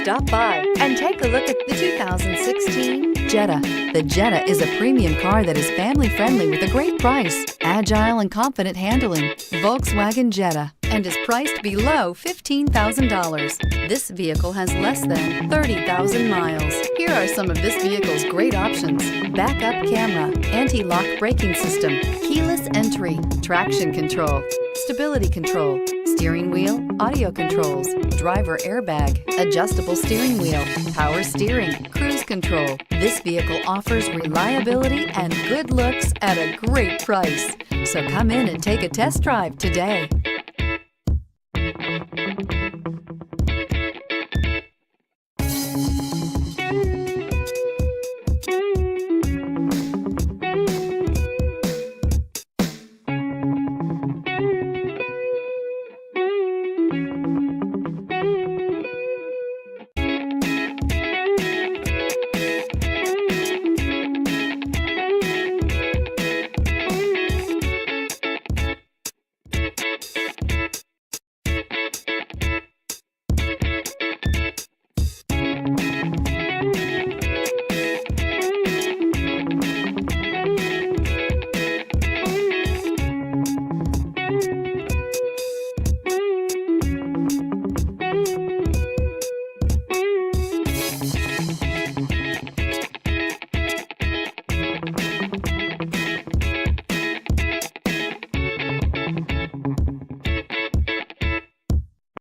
Stop by and take a look at the 2016 Jetta. The Jetta is a premium car that is family-friendly with a great price, agile and confident handling. Volkswagen Jetta, and is priced below $15,000. This vehicle has less than 30,000 miles. Here are some of this vehicle's great options: backup camera, anti-lock braking system, keyless entry, traction control, stability control, steering wheel audio controls, driver airbag, adjustable steering wheel, power steering, cruise control. This vehicle offers reliability and good looks at a great price. So come in and take a test drive today.